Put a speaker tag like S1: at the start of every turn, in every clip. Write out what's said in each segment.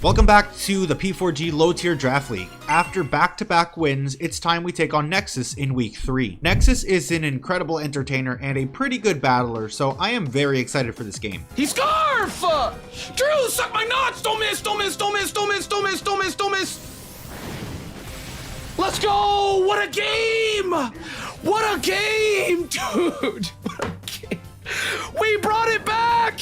S1: Welcome back to the P4G low tier draft league. After back-to-back wins, it's time we take on Nexus in week 3. Nexus is an incredible entertainer and a pretty good battler, so I am very excited for this game.
S2: He's Scarf! Drew, suck my nuts! Don't miss, don't miss, don't miss, don't miss, don't miss, don't miss, don't miss! Let's go! What a game! What a game, dude! What a game! We brought it back!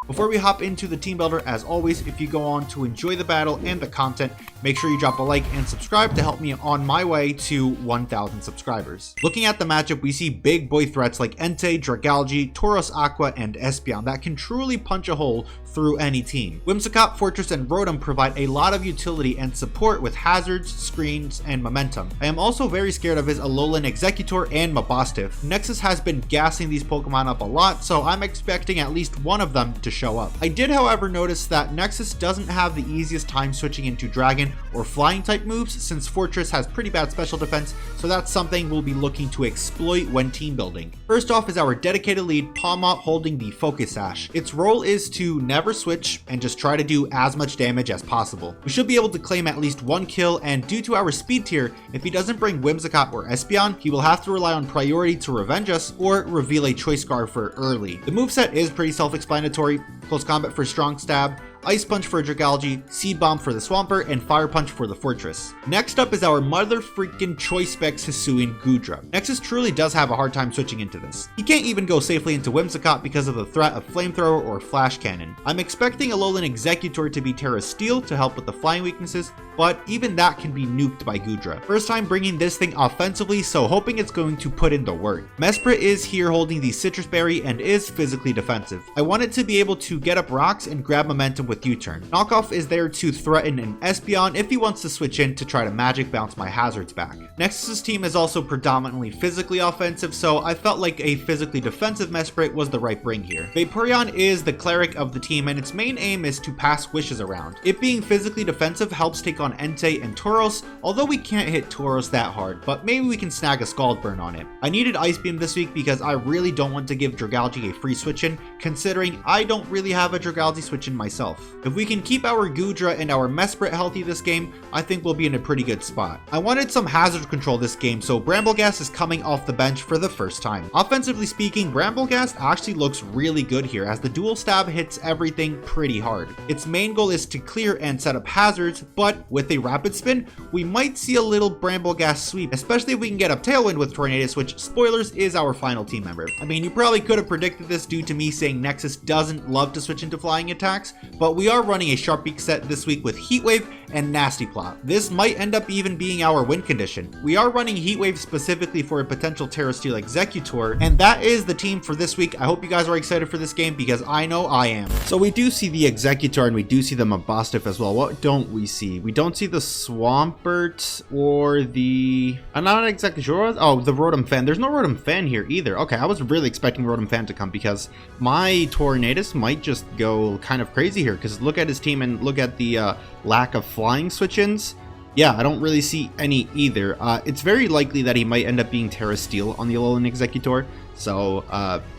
S1: Before we hop into the team builder, as always, if you go on to enjoy the battle and the content, make sure you drop a like and subscribe to help me on my way to 1,000 subscribers. Looking at the matchup, we see big boy threats like Entei, Dragalge, Tauros Aqua, and Espeon that can truly punch a hole through any team. Whimsicott, Fortress, and Rotom provide a lot of utility and support with hazards, screens, and momentum. I am also very scared of his Alolan Executor and Mabosstiff. Nexus has been gassing these Pokemon up a lot, so I'm expecting at least one of them to show up. I did, however, notice that Nexus doesn't have the easiest time switching into Dragon or Flying type moves since Fortress has pretty bad special defense, so that's something we'll be looking to exploit when team building. First off is our dedicated lead, Pawmot, holding the Focus Sash. Its role is to never switch and just try to do as much damage as possible. We should be able to claim at least one kill, and due to our speed tier, if he doesn't bring Whimsicott or Espeon, he will have to rely on priority to revenge us or reveal a Choice Scarf for early. The moveset is pretty self-explanatory: Close Combat for Strong Stab, Ice Punch for Dragalge, Seed Bomb for the Swampert, and Fire Punch for the Fortress. Next up is our mother freaking Choice Specs HISUIan Goodra. Nexus truly does have a hard time switching into this. He can't even go safely into Whimsicott because of the threat of Flamethrower or Flash Cannon. I'm expecting Alolan Executor to be Terra Steel to help with the flying weaknesses, but even that can be nuked by Goodra. First time bringing this thing offensively, so hoping it's going to put in the work. Mesprit is here holding the Citrus Berry and is physically defensive. I want it to be able to get up rocks and grab momentum with U-turn. Knockoff is there to threaten an Espeon if he wants to switch in to try to magic bounce my hazards back. Nexus's team is also predominantly physically offensive, so I felt like a physically defensive Mesprit was the right bring here. Vaporeon is the cleric of the team and its main aim is to pass wishes around. It being physically defensive helps take on Entei and Tauros, although we can't hit Tauros that hard, but maybe we can snag a Scald Burn on it. I needed Ice Beam this week because I really don't want to give Dragalge a free switch in, considering I don't really have a Dragalge switch in myself. If we can keep our Goodra and our Mesprit healthy this game, I think we'll be in a pretty good spot. I wanted some hazard control this game, so Brambleghast is coming off the bench for the first time. Offensively speaking, Brambleghast actually looks really good here as the dual stab hits everything pretty hard. Its main goal is to clear and set up hazards, but with a rapid spin, we might see a little Brambleghast sweep, especially if we can get up Tailwind with Tornadus, which, spoilers, is our final team member. I mean, you probably could have predicted this due to me saying Nexus doesn't love to switch into flying attacks, but we are running a Sharp Beak set this week with Heat Wave and Nasty Plot. This might end up even being our win condition. We are running Heat Wave specifically for a potential Terra Steel Executor, and that is the team for this week. I hope you guys are excited for this game because I know I am. So we do see the Executor and we do see the Mabosstiff as well. What don't we see? We don't see the Swampert or the... I'm not exactly sure. Oh, the Rotom Fan. There's no Rotom Fan here either. Okay, I was really expecting Rotom Fan to come because my Tornadus might just go kind of crazy here because look at his team and look at the lack of flying switch-ins. Yeah, I don't really see any either. It's very likely that he might end up being Terra Steel on the Alolan Executor, so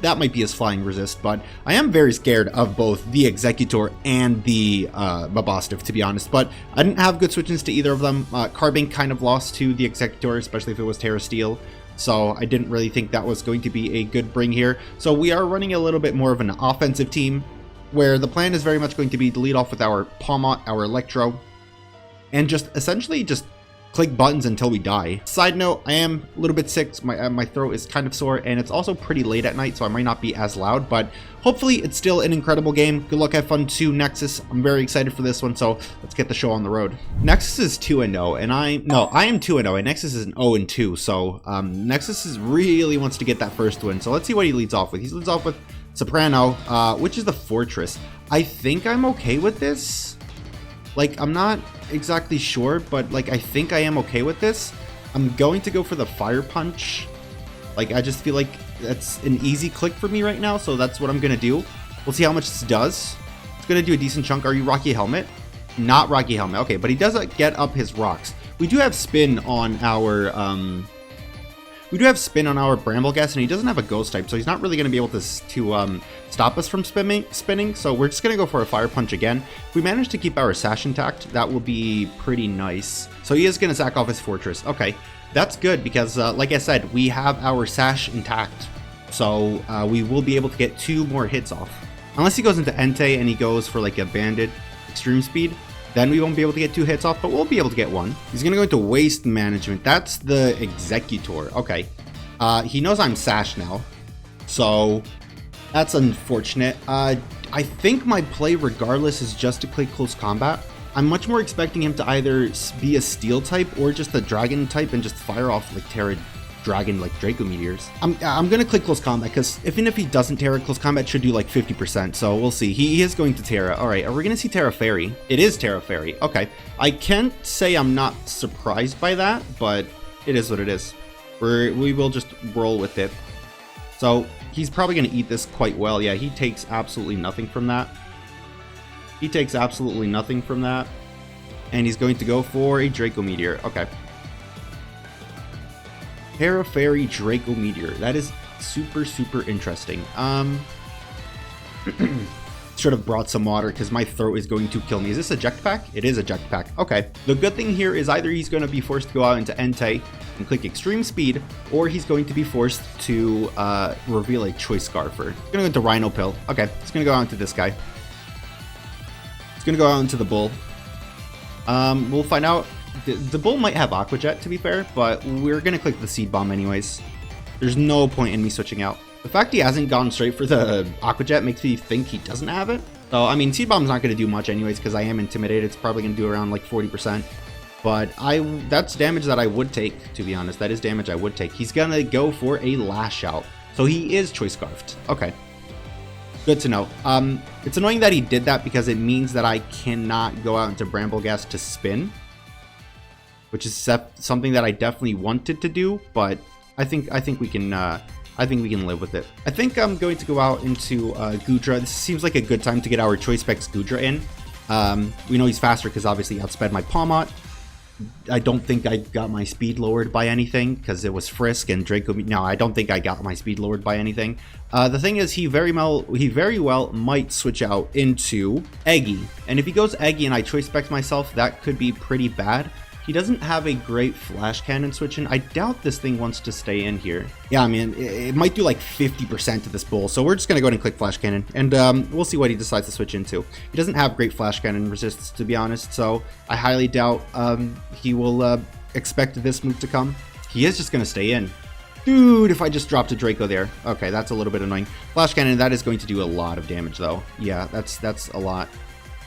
S1: that might be his flying resist, but I am very scared of both the Executor and the Mabosstiff, to be honest, but I didn't have good switch-ins to either of them. Carbink kind of lost to the Executor, especially if it was Terra Steel, so I didn't really think that was going to be a good bring here. So we are running a little bit more of an offensive team, where the plan is very much going to be to lead off with our Pawmot, our Electro, and just essentially just click buttons until we die. Side note, I am a little bit sick. So my throat is kind of sore, and it's also pretty late at night, so I might not be as loud, but hopefully it's still an incredible game. Good luck, have fun to Nexus. I'm very excited for this one, so let's get the show on the road. Nexus is 2-0, and I am 2-0, and Nexus is an 0-2, so Nexus really wants to get that first win. So let's see what he leads off with. He leads off with Soprano, which is the Fortress. I think I'm okay with this. Like, I'm not exactly sure, but like, I think I am okay with this. I'm going to go for the Fire Punch. Like, I just feel like that's an easy click for me right now, so that's what I'm gonna do. We'll see how much this does. It's gonna do a decent chunk. Are you Rocky Helmet? Not Rocky Helmet. Okay, but he does get up his rocks. We do have spin on our We do have spin on our Bramble Gas, and he doesn't have a ghost type, so he's not really going to be able to stop us from spinning. So we're just going to go for a Fire Punch again. If we manage to keep our Sash intact, that will be pretty nice. So he is going to sack off his Fortress. Okay, that's good because, like I said, we have our Sash intact. So we will be able to get 2 more hits off. Unless he goes into Entei and he goes for like a Bandit Extreme Speed, then we won't be able to get 2 hits off, but we'll be able to get 1. He's going to go into Waste Management. That's the Executor. Okay. He knows I'm Sash now, so that's unfortunate. I think my play regardless is just to play Close Combat. I'm much more expecting him to either be a Steel type or just a Dragon type and just fire off like Terra Dragon like Draco Meteors. I'm gonna click Close Combat because even if he doesn't Terra, Close Combat should do like 50%, so we'll see. He is going to Terra. All right, are we gonna see Terra Fairy? It is Terra Fairy. Okay, I can't say I'm not surprised by that, but it is what it is. We will just roll with it. So he's probably gonna eat this quite well. Yeah, he takes absolutely nothing from that. He takes absolutely nothing from that, and he's going to go for a Draco Meteor. Okay. Terra Fairy Draco Meteor. That is super, super interesting. Should have brought some water because my throat is going to kill me. Is this a Jetpack? It is a Jetpack. Okay. The good thing here is either he's going to be forced to go out into Entei and click Extreme Speed, or he's going to be forced to reveal a Choice Scarfer. He's going to go into Rhino Pill. Okay. He's going to go out into this guy. He's going to go out into the Bull. We'll find out. The Bull might have Aqua Jet, to be fair, but we're going to click the Seed Bomb anyways. There's no point in me switching out. The fact he hasn't gone straight for the Aqua Jet makes me think he doesn't have it. So, I mean, Seed Bomb's not going to do much anyways because I am Intimidated. It's probably going to do around like 40%. But that's damage that I would take, to be honest. That is damage I would take. He's going to go for a Lash Out. So he is Choice Scarfed. Okay. Good to know. It's annoying that he did that because it means that I cannot go out into Bramble Gas to spin, which is something that I definitely wanted to do, but I think we can live with it. I think I'm going to go out into Goodra. This seems like a good time to get our Choice Specs Goodra in. We know he's faster because obviously he outsped my Pawmot. I don't think I got my speed lowered by anything because it was Frisk and Draco. No, I don't think I got my speed lowered by anything. The thing is, he very well might switch out into Eggy, and if he goes Eggy and I Choice Specs myself, that could be pretty bad. He doesn't have a great Flash Cannon switch in. I doubt this thing wants to stay in here. Yeah, I mean, it might do like 50% to this Bull. So we're just going to go ahead and click Flash Cannon. And we'll see what he decides to switch into. He doesn't have great Flash Cannon resists, to be honest. So I highly doubt he will expect this move to come. He is just going to stay in. Dude, if I just dropped a Draco there. Okay, that's a little bit annoying. Flash Cannon, that is going to do a lot of damage, though. Yeah, that's a lot.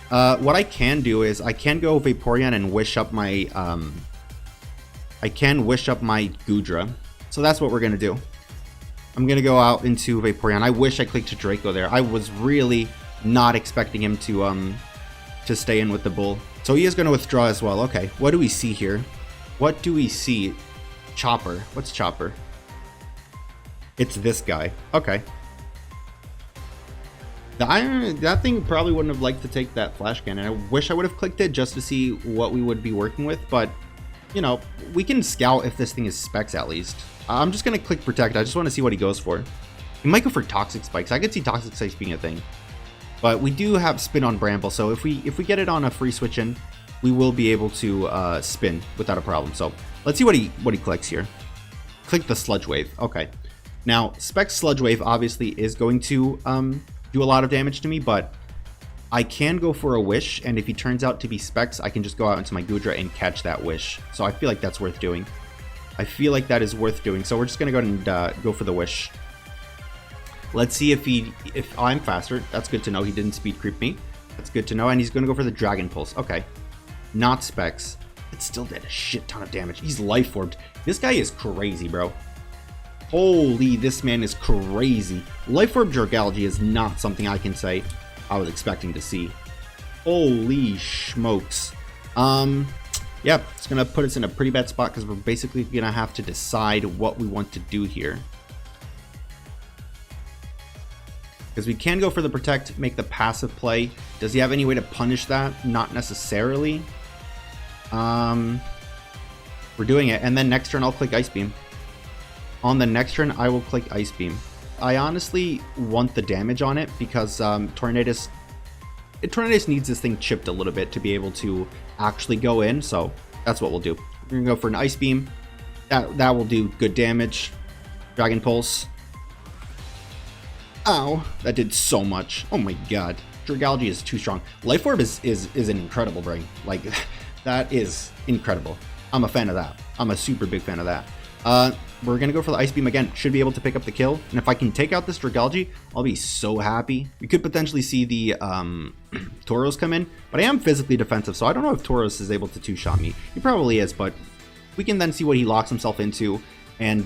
S1: What I can do is I can go Vaporeon and wish up my Goodra. So that's what we're gonna do. I'm gonna go out into Vaporeon. I wish I clicked Draco there. I was really not expecting him to stay in with the Bull. So he is gonna withdraw as well. Okay, what do we see here? What do we see? Chopper. What's Chopper? It's this guy. Okay. That thing probably wouldn't have liked to take that Flash Cannon. I wish I would have clicked it just to see what we would be working with, but, you know, we can scout if this thing is specs at least. I'm just going to click Protect. I just want to see what he goes for. He might go for Toxic Spikes. I could see Toxic Spikes being a thing. But we do have Spin on Bramble, so if we get it on a free switch in, we will be able to spin without a problem. So let's see what he clicks here. Click the Sludge Wave. Okay. Now, Specs Sludge Wave obviously is going to do a lot of damage to me, but I can go for a Wish, and if he turns out to be Specs, I can just go out into my Goodra and catch that Wish. So I feel like that's worth doing. I feel like that is worth doing. So we're just gonna go ahead and go for the Wish. Let's see if I'm faster. That's good to know. He didn't speed creep me. That's good to know. And he's gonna go for the Dragon Pulse. Okay, not Specs. It still did a shit ton of damage. He's Life Orbed. This guy is crazy, bro. Holy, this man is crazy. Life Orb Dragalge is not something I can say I was expecting to see. Holy smokes. Yeah, it's going to put us in a pretty bad spot because we're basically going to have to decide what we want to do here. Because we can go for the Protect, make the passive play. Does he have any way to punish that? Not necessarily. We're doing it, and then next turn I'll click Ice Beam. On the next turn, I will click Ice Beam. I honestly want the damage on it because Tornadus needs this thing chipped a little bit to be able to actually go in, so that's what we'll do. We're gonna go for an Ice Beam. That will do good damage. Dragon Pulse. Ow, that did so much. Oh my god. Dragalge is too strong. Life Orb is an incredible brain. Like, that is incredible. I'm a fan of that. I'm a super big fan of that. We're gonna go for the Ice Beam again. Should be able to pick up the kill. And if I can take out this Dragalge, I'll be so happy. We could potentially see the Tauros come in, but I am physically defensive, so I don't know if Tauros is able to two-shot me. He probably is, but we can then see what he locks himself into, and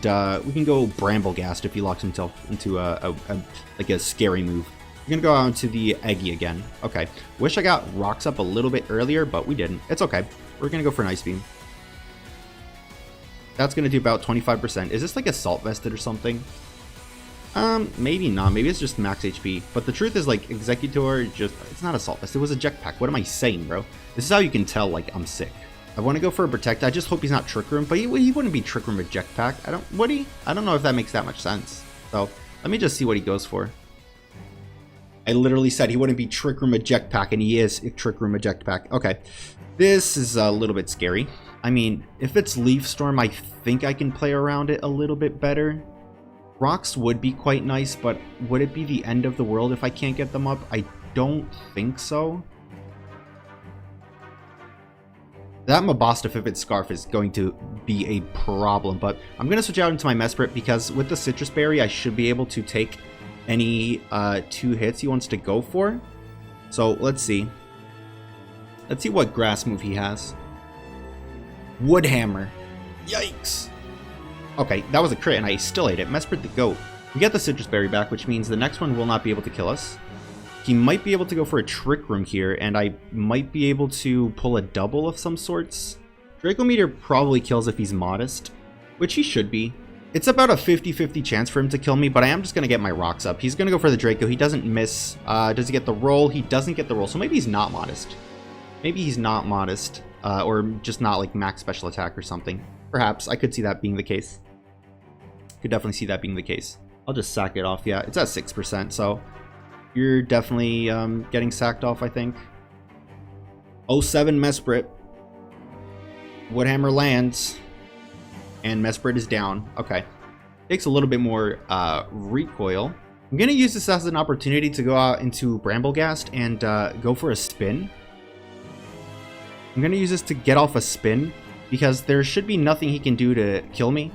S1: we can go Bramblegast if he locks himself into like a scary move. We're gonna go out to the Eggy again. Okay, wish I got Rocks up a little bit earlier, but we didn't. It's okay. We're gonna go for an Ice Beam. That's going to do about 25%. Is this like Assault Vested or something? Maybe not. Maybe it's just max HP. But the truth is, like, Executor, it's not Assault Vest. It was a Jetpack. What am I saying, bro? This is how you can tell, like, I'm sick. I want to go for a Protect. I just hope he's not Trick Room. But he wouldn't be Trick Room with Jetpack. Would he? I don't know if that makes that much sense. So, let me just see what he goes for. I literally said he wouldn't be Trick Room with Jetpack, and he is Trick Room with Jetpack. Okay. This is a little bit scary. I mean, if it's Leaf Storm, I think I can play around it a little bit better. Rocks would be quite nice, but would it be the end of the world if I can't get them up? I don't think so. That Mabostiff, if it's Scarf, is going to be a problem, but I'm going to switch out into my Mesprit because with the Citrus Berry, I should be able to take any 2 hits he wants to go for. So, let's see. Let's see what grass move he has. Woodhammer. Yikes. Okay, that was a crit and I still ate it. Mesprit the goat. We get the Citrus Berry back, which means the next one will not be able to kill us. He might be able to go for a Trick Room here, and I might be able to pull a double of some sorts. Draco Meteor probably kills if he's modest, which he should be. It's about a 50-50 chance for him to kill me, but I am just going to get my rocks up. He's going to go for the Draco. He doesn't miss. Does he get the roll? He doesn't get the roll, so maybe he's not modest. Maybe he's not modest, or just not like max special attack or something. Perhaps. I could see that being the case. Could definitely see that being the case. I'll just sack it off. Yeah, it's at 6%, so you're definitely getting sacked off, I think. 07 Mesprit. Woodhammer lands. And Mesprit is down. Okay. Takes a little bit more recoil. I'm going to use this as an opportunity to go out into Bramblegast and go for a spin. I'm going to use this to get off a spin because there should be nothing he can do to kill me.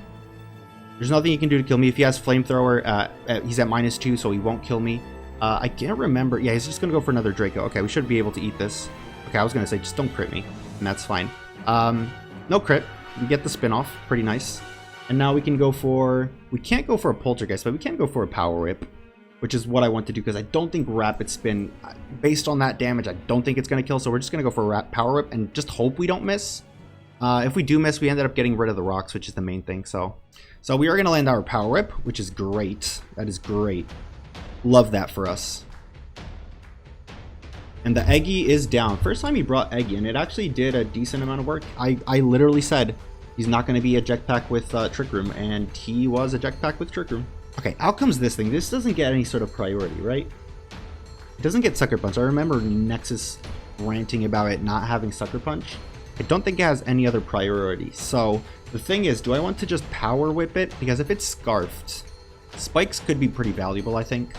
S1: There's nothing he can do to kill me. If he has Flamethrower, he's at -2, so he won't kill me. I can't remember. Yeah, he's just going to go for another Draco. Okay, we should be able to eat this. Okay, I was going to say, just don't crit me, and that's fine. No crit. We get the spin off. Pretty nice. And now we can go for... We can't go for a Poltergeist, but we can go for a Power Whip, which is what I want to do, because I don't think Rapid Spin, based on that damage, I don't think it's going to kill, so we're just going to go for a Power Whip and just hope we don't miss. If we do miss, we ended up getting rid of the rocks, which is the main thing, so we are going to land our Power Whip, which is great. That is great. Love that for us. And the Eggy is down. First time he brought Eggy, and it actually did a decent amount of work. I literally said he's not going to be a Jetpack with Trick Room, and he was a Jetpack with Trick Room. Okay, out comes this thing. This doesn't get any sort of priority, right? It doesn't get Sucker Punch. I remember Nexus ranting about it not having Sucker Punch. I don't think it has any other priority. So the thing is, do I want to just Power Whip it? Because if it's Scarfed, Spikes could be pretty valuable, I think.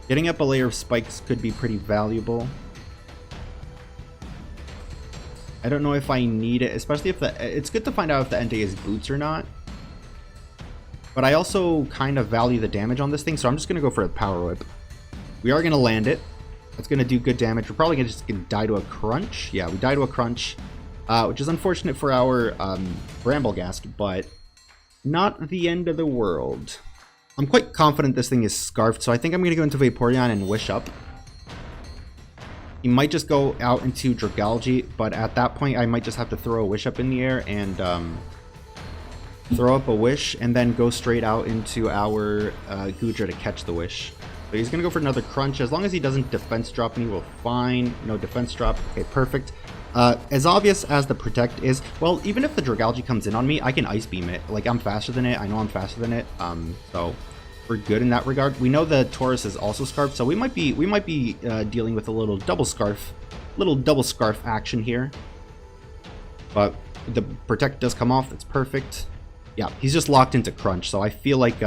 S1: Getting up a layer of Spikes could be pretty valuable. I don't know if I need it, especially if it's good to find out if the Entei is boots or not. But I also kind of value the damage on this thing, so I'm just going to go for a Power Whip. We are going to land it. It's going to do good damage. We're probably just going to die to a Crunch. Yeah, we die to a Crunch, which is unfortunate for our Bramblegast, but not the end of the world. I'm quite confident this thing is Scarfed, so I think I'm going to go into Vaporeon and Wish Up. He might just go out into Dragalge, but at that point I might just have to throw a Wish Up in the air and throw up a Wish, and then go straight out into our Goodra to catch the Wish. So he's going to go for another Crunch. As long as he doesn't defense drop me, we're fine. No defense drop. Okay, perfect. As obvious as the Protect is, well, even if the Dragalge comes in on me, I can Ice Beam it. Like, I'm faster than it. I know I'm faster than it. So we're good in that regard. We know the Taurus is also Scarf, so we might be dealing with a little double Scarf action here. But the Protect does come off. It's perfect. Yeah, he's just locked into Crunch, so I feel like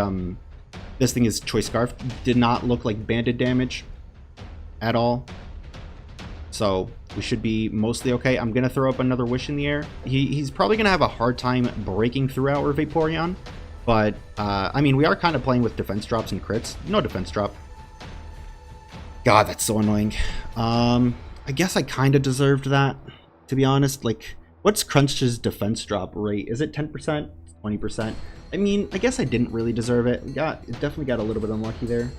S1: this thing is Choice Scarf. Did not look like banded damage at all. So we should be mostly okay. I'm going to throw up another Wish in the air. He's probably going to have a hard time breaking through our Vaporeon. But, I mean, we are kind of playing with defense drops and crits. No defense drop. God, that's so annoying. I guess I kind of deserved that, to be honest. Like, what's Crunch's defense drop rate? Is it 10%? 20%? I mean, I guess I didn't really deserve it. Definitely got a little bit unlucky there.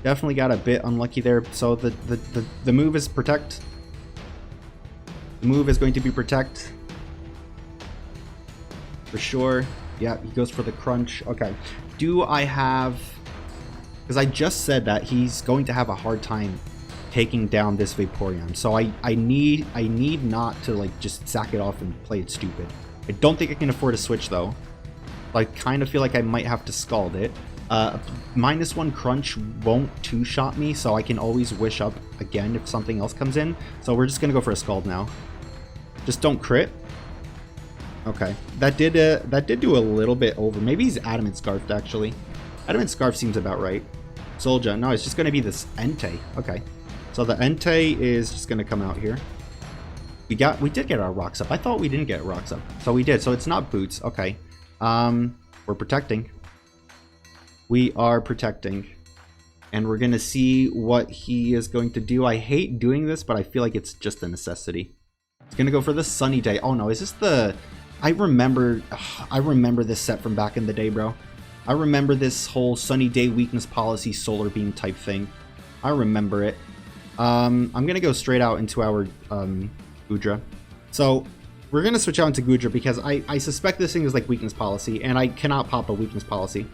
S1: Definitely got a bit unlucky there. So the move is Protect. The move is going to be Protect. For sure. Yeah, he goes for the Crunch. Okay. Do I have... Because I just said that he's going to have a hard time taking down this Vaporeon. So I need not to, like, just sack it off and play it stupid. I don't think I can afford a switch, though. I kind of feel like I might have to Scald it. -1 Crunch won't two-shot me, so I can always Wish up again if something else comes in. So we're just going to go for a Scald now. Just don't crit. Okay. That did do a little bit over. Maybe he's Adamant Scarfed, actually. Adamant Scarf seems about right. Soldier. No, it's just going to be this Entei. Okay. So the Entei is just going to come out here. We did get our Rocks up. I thought we didn't get Rocks up. So we did. So it's not Boots. Okay. We're protecting. We are protecting. And we're going to see what he is going to do. I hate doing this, but I feel like it's just a necessity. It's going to go for the Sunny Day. Oh no, is this the... I remember this set from back in the day, bro. I remember this whole Sunny Day weakness policy Solar Beam type thing. I remember it. I'm going to go straight out into our Goodra. So we're going to switch out into Goodra because I suspect this thing is like weakness policy, and I cannot pop a weakness policy.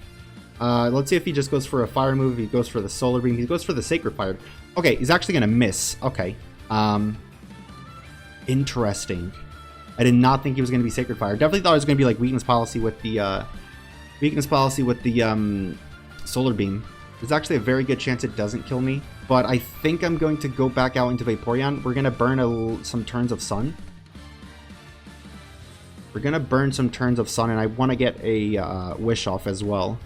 S1: Let's see if he just goes for a fire move. If he goes for the Solar Beam. He goes for the Sacred Fire. Okay, he's actually going to miss. Okay. Interesting. I did not think he was going to be Sacred Fire. Definitely thought it was going to be like weakness policy with the Solar Beam. There's actually a very good chance it doesn't kill me, but I think I'm going to go back out into Vaporeon. We're going to burn some turns of Sun. We're going to burn some turns of Sun, and I want to get a Wish off as well.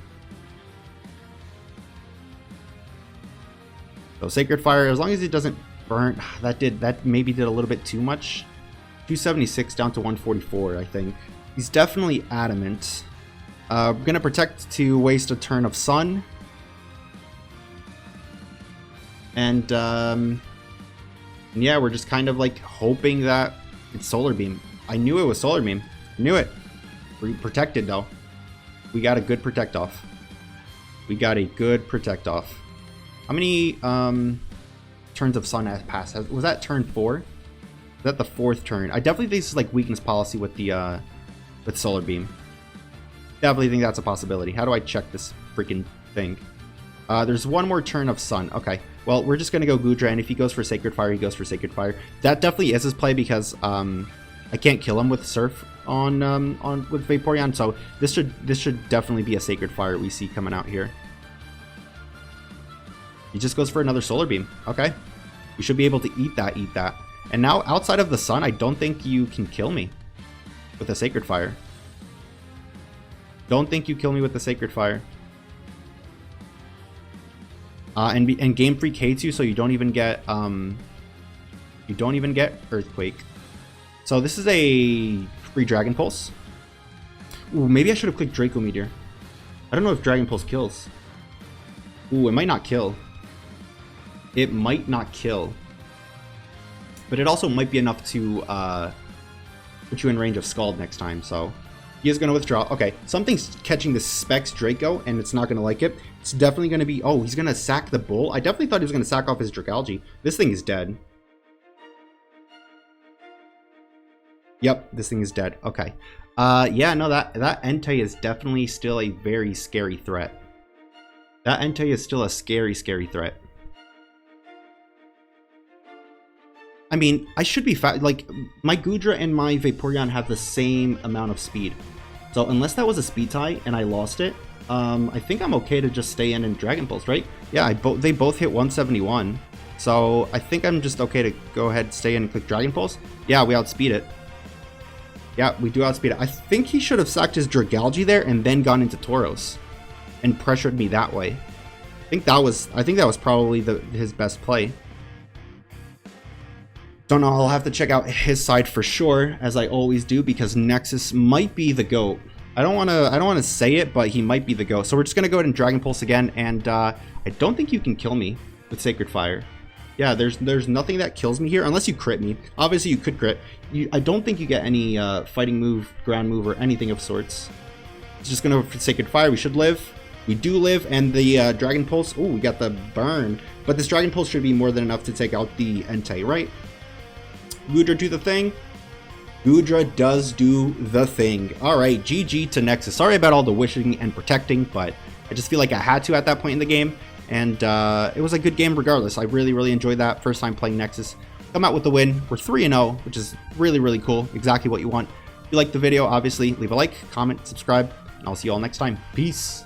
S1: So Sacred Fire, as long as it doesn't burn, that maybe did a little bit too much. 276 down to 144, I think. He's definitely Adamant. We're going to Protect to waste a turn of Sun. And yeah, we're just kind of like hoping that it's Solar Beam. I knew it was Solar Beam. I knew it. We're protected though. We got a good Protect off. We got a good Protect off. How many turns of Sun has passed? Was that turn 4? Is that the 4th turn? I definitely think this is like weakness policy with the with Solar Beam. Definitely think that's a possibility. How do I check this freaking thing? There's one more turn of Sun. Okay. Well, we're just gonna go Goodra, and if he goes for Sacred Fire, he goes for Sacred Fire. That definitely is his play because I can't kill him with Surf on with Vaporeon, so this should definitely be a Sacred Fire we see coming out here. He just goes for another Solar Beam. Okay. We should be able to eat that. And now, outside of the Sun, I don't think you can kill me with a Sacred Fire. Don't think you kill me with the Sacred Fire. And Game Freak hates you, so you don't even get Earthquake. So this is a free Dragon Pulse. Ooh, maybe I should have clicked Draco Meteor. I don't know if Dragon Pulse kills. Ooh, it might not kill. It might not kill. But it also might be enough to put you in range of Scald next time, so... He is going to withdraw. Okay, something's catching the Specs Draco, and it's not going to like it. It's definitely going to be... Oh, he's going to sack the Bull? I definitely thought he was going to sack off his Dragalge. This thing is dead. Yep, this thing is dead. Okay. Yeah, no, that Entei is definitely still a very scary threat. That Entei is still a scary, scary threat. I mean, I should be fast. Like, my Goodra and my Vaporeon have the same amount of speed. So unless that was a speed tie and I lost it, I think I'm okay to just stay in Dragon Pulse, right? Yeah, they both hit 171. So I think I'm just okay to go ahead, stay in and click Dragon Pulse. Yeah, we outspeed it. Yeah, we do outspeed it. I think he should have sacked his Dragalge there and then gone into Tauros and pressured me that way. I think that was probably his best play. Don't know, I'll have to check out his side for sure, as I always do, because Nexus might be the GOAT. I don't want to say it, but he might be the GOAT. So we're just going to go ahead and Dragon Pulse again, and I don't think you can kill me with Sacred Fire. Yeah, there's nothing that kills me here, unless you crit me. Obviously, you could crit. I don't think you get any fighting move, ground move, or anything of sorts. It's just going to go for Sacred Fire. We should live. We do live, and the Dragon Pulse... Oh, we got the burn. But this Dragon Pulse should be more than enough to take out the Entei, right? Goodra do the thing. Goodra does do the thing. Alright, GG to Nexus. Sorry about all the wishing and protecting, but I just feel like I had to at that point in the game. And it was a good game regardless. I really, really enjoyed that. First time playing Nexus. Come out with the win. We're 3-0, which is really, really cool. Exactly what you want. If you liked the video, obviously, leave a like, comment, subscribe, and I'll see you all next time. Peace.